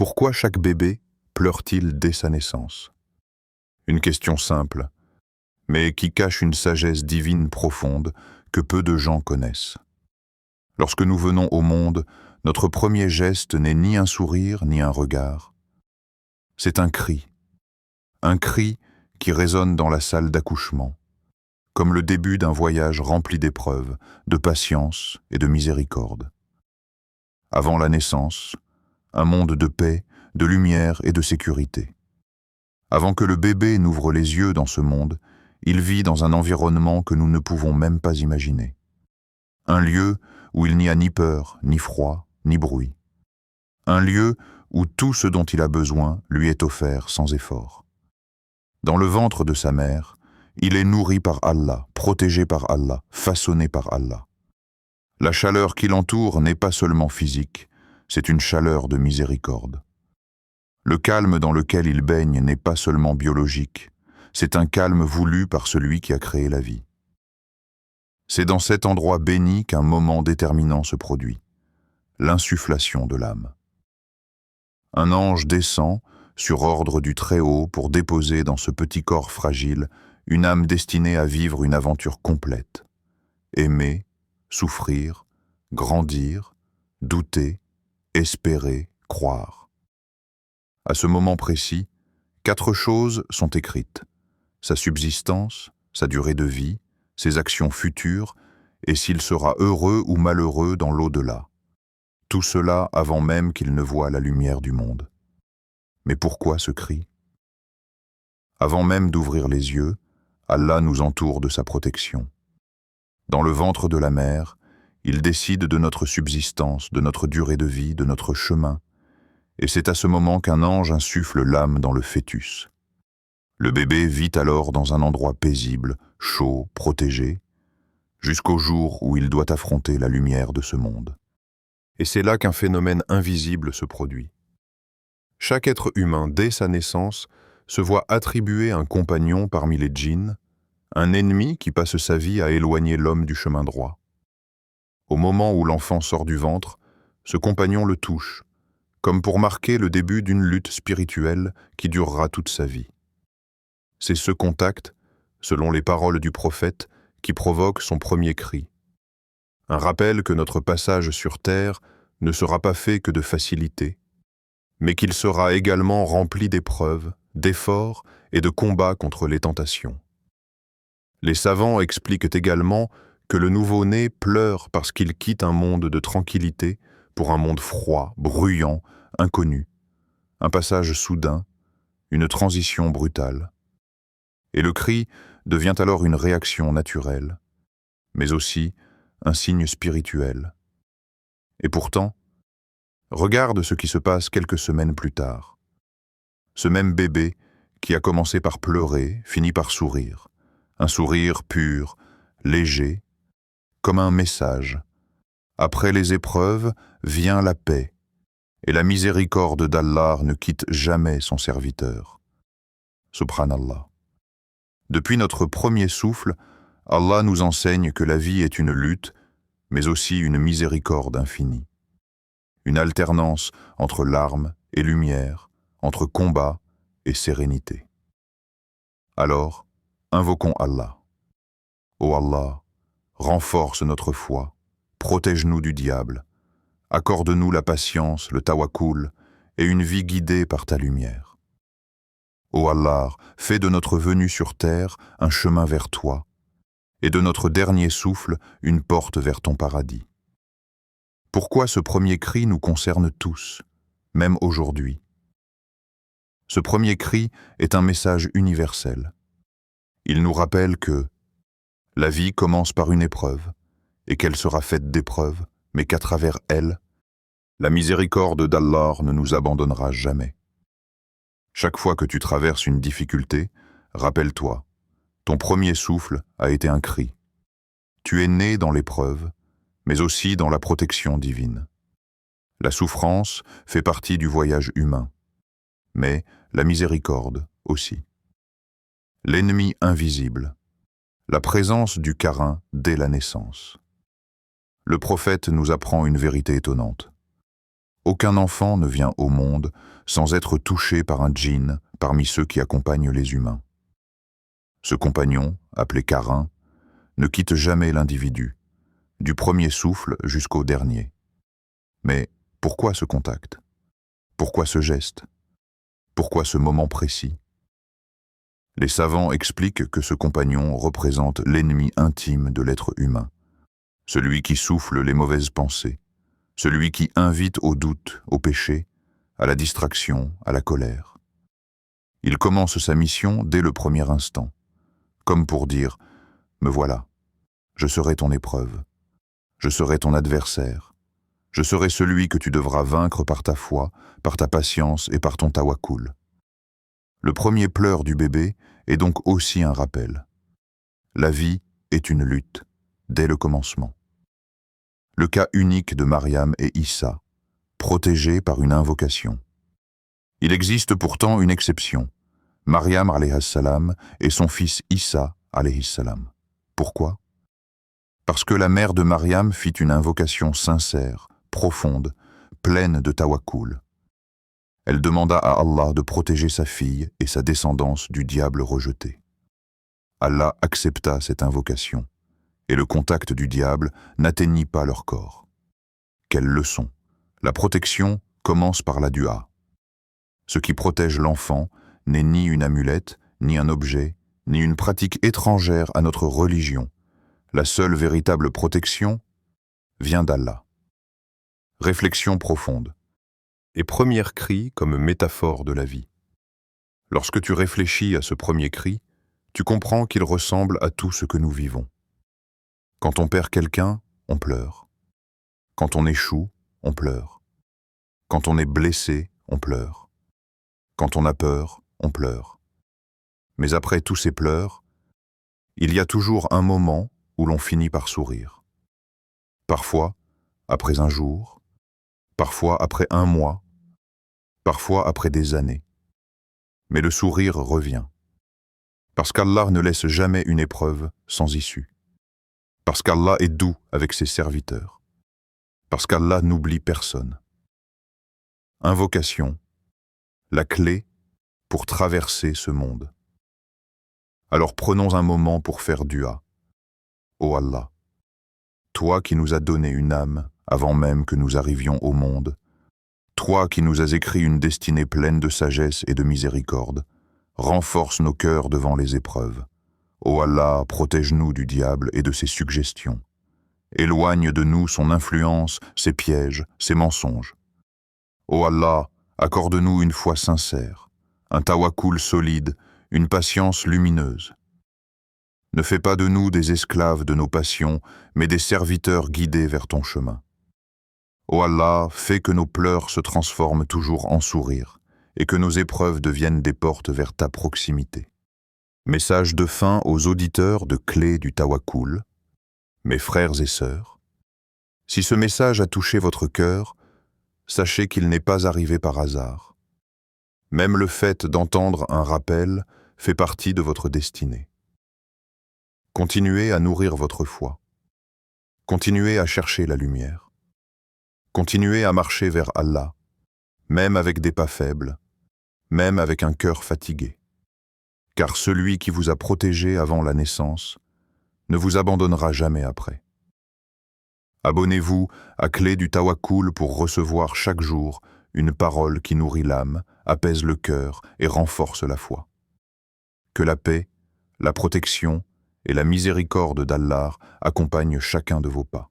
Pourquoi chaque bébé pleure-t-il dès sa naissance? Une question simple, mais qui cache une sagesse divine profonde que peu de gens connaissent. Lorsque nous venons au monde, notre premier geste n'est ni un sourire ni un regard. C'est un cri qui résonne dans la salle d'accouchement, comme le début d'un voyage rempli d'épreuves, de patience et de miséricorde. Avant la naissance, un monde de paix, de lumière et de sécurité. Avant que le bébé n'ouvre les yeux dans ce monde, il vit dans un environnement que nous ne pouvons même pas imaginer. Un lieu où il n'y a ni peur, ni froid, ni bruit. Un lieu où tout ce dont il a besoin lui est offert sans effort. Dans le ventre de sa mère, il est nourri par Allah, protégé par Allah, façonné par Allah. La chaleur qui l'entoure n'est pas seulement physique, c'est une chaleur de miséricorde. Le calme dans lequel il baigne n'est pas seulement biologique, c'est un calme voulu par celui qui a créé la vie. C'est dans cet endroit béni qu'un moment déterminant se produit, l'insufflation de l'âme. Un ange descend, sur ordre du Très-Haut, pour déposer dans ce petit corps fragile une âme destinée à vivre une aventure complète. Aimer, souffrir, grandir, douter, espérer, croire. À ce moment précis, 4 choses sont écrites. Sa subsistance, sa durée de vie, ses actions futures, et s'il sera heureux ou malheureux dans l'au-delà. Tout cela avant même qu'il ne voie la lumière du monde. Mais pourquoi ce cri? Avant même d'ouvrir les yeux, Allah nous entoure de sa protection. Dans le ventre de la mère, il décide de notre subsistance, de notre durée de vie, de notre chemin, et c'est à ce moment qu'un ange insuffle l'âme dans le fœtus. Le bébé vit alors dans un endroit paisible, chaud, protégé, jusqu'au jour où il doit affronter la lumière de ce monde. Et c'est là qu'un phénomène invisible se produit. Chaque être humain, dès sa naissance, se voit attribuer un compagnon parmi les djinns, un ennemi qui passe sa vie à éloigner l'homme du chemin droit. Au moment où l'enfant sort du ventre, ce compagnon le touche, comme pour marquer le début d'une lutte spirituelle qui durera toute sa vie. C'est ce contact, selon les paroles du prophète, qui provoque son premier cri. Un rappel que notre passage sur terre ne sera pas fait que de facilité, mais qu'il sera également rempli d'épreuves, d'efforts et de combats contre les tentations. Les savants expliquent également que le nouveau-né pleure parce qu'il quitte un monde de tranquillité pour un monde froid, bruyant, inconnu, un passage soudain, une transition brutale. Et le cri devient alors une réaction naturelle, mais aussi un signe spirituel. Et pourtant, regarde ce qui se passe quelques semaines plus tard. Ce même bébé qui a commencé par pleurer finit par sourire, un sourire pur, léger, comme un message. Après les épreuves vient la paix, et la miséricorde d'Allah ne quitte jamais son serviteur. Subhanallah. Depuis notre premier souffle, Allah nous enseigne que la vie est une lutte, mais aussi une miséricorde infinie. Une alternance entre larmes et lumière, entre combat et sérénité. Alors, invoquons Allah. Ô Allah, renforce notre foi, protège-nous du diable, accorde-nous la patience, le tawakkul et une vie guidée par ta lumière. Ô Allah, fais de notre venue sur terre un chemin vers toi, et de notre dernier souffle une porte vers ton paradis. Pourquoi ce premier cri nous concerne tous, même aujourd'hui? Ce premier cri est un message universel. Il nous rappelle que la vie commence par une épreuve, et qu'elle sera faite d'épreuves, mais qu'à travers elle, la miséricorde d'Allah ne nous abandonnera jamais. Chaque fois que tu traverses une difficulté, rappelle-toi, ton premier souffle a été un cri. Tu es né dans l'épreuve, mais aussi dans la protection divine. La souffrance fait partie du voyage humain, mais la miséricorde aussi. L'ennemi invisible, la présence du Karim dès la naissance. Le prophète nous apprend une vérité étonnante. Aucun enfant ne vient au monde sans être touché par un djinn parmi ceux qui accompagnent les humains. Ce compagnon, appelé Karin, ne quitte jamais l'individu, du premier souffle jusqu'au dernier. Mais pourquoi ce contact? Pourquoi ce geste? Pourquoi ce moment précis? Les savants expliquent que ce compagnon représente l'ennemi intime de l'être humain, celui qui souffle les mauvaises pensées, celui qui invite au doute, au péché, à la distraction, à la colère. Il commence sa mission dès le premier instant, comme pour dire « Me voilà, je serai ton épreuve, je serai ton adversaire, je serai celui que tu devras vaincre par ta foi, par ta patience et par ton tawakkul. » Le premier pleur du bébé est donc aussi un rappel. La vie est une lutte, dès le commencement. Le cas unique de Mariam et Issa, protégés par une invocation. Il existe pourtant une exception, Mariam alayhi salam et son fils Issa alayhi salam. Pourquoi? Parce que la mère de Mariam fit une invocation sincère, profonde, pleine de tawakkul. Elle demanda à Allah de protéger sa fille et sa descendance du diable rejeté. Allah accepta cette invocation, et le contact du diable n'atteignit pas leur corps. Quelle leçon! La protection commence par la dua. Ce qui protège l'enfant n'est ni une amulette, ni un objet, ni une pratique étrangère à notre religion. La seule véritable protection vient d'Allah. Réflexion profonde. Et premier cri comme métaphore de la vie. Lorsque tu réfléchis à ce premier cri, tu comprends qu'il ressemble à tout ce que nous vivons. Quand on perd quelqu'un, on pleure. Quand on échoue, on pleure. Quand on est blessé, on pleure. Quand on a peur, on pleure. Mais après tous ces pleurs, il y a toujours un moment où l'on finit par sourire. Parfois, après un jour, parfois après un mois, parfois après des années. Mais le sourire revient. Parce qu'Allah ne laisse jamais une épreuve sans issue. Parce qu'Allah est doux avec ses serviteurs. Parce qu'Allah n'oublie personne. Invocation, la clé pour traverser ce monde. Alors prenons un moment pour faire dua. Ô Allah, toi qui nous as donné une âme avant même que nous arrivions au monde, toi qui nous as écrit une destinée pleine de sagesse et de miséricorde, renforce nos cœurs devant les épreuves. Ô Allah, protège-nous du diable et de ses suggestions. Éloigne de nous son influence, ses pièges, ses mensonges. Ô Allah, accorde-nous une foi sincère, un tawakkul solide, une patience lumineuse. Ne fais pas de nous des esclaves de nos passions, mais des serviteurs guidés vers ton chemin. Ô Allah, fais que nos pleurs se transforment toujours en sourires et que nos épreuves deviennent des portes vers ta proximité. Message de fin aux auditeurs de Clés du Tawakkul. Mes frères et sœurs, si ce message a touché votre cœur, sachez qu'il n'est pas arrivé par hasard. Même le fait d'entendre un rappel fait partie de votre destinée. Continuez à nourrir votre foi. Continuez à chercher la lumière. Continuez à marcher vers Allah, même avec des pas faibles, même avec un cœur fatigué. Car celui qui vous a protégé avant la naissance ne vous abandonnera jamais après. Abonnez-vous à Clés du Tawakkul pour recevoir chaque jour une parole qui nourrit l'âme, apaise le cœur et renforce la foi. Que la paix, la protection et la miséricorde d'Allah accompagnent chacun de vos pas.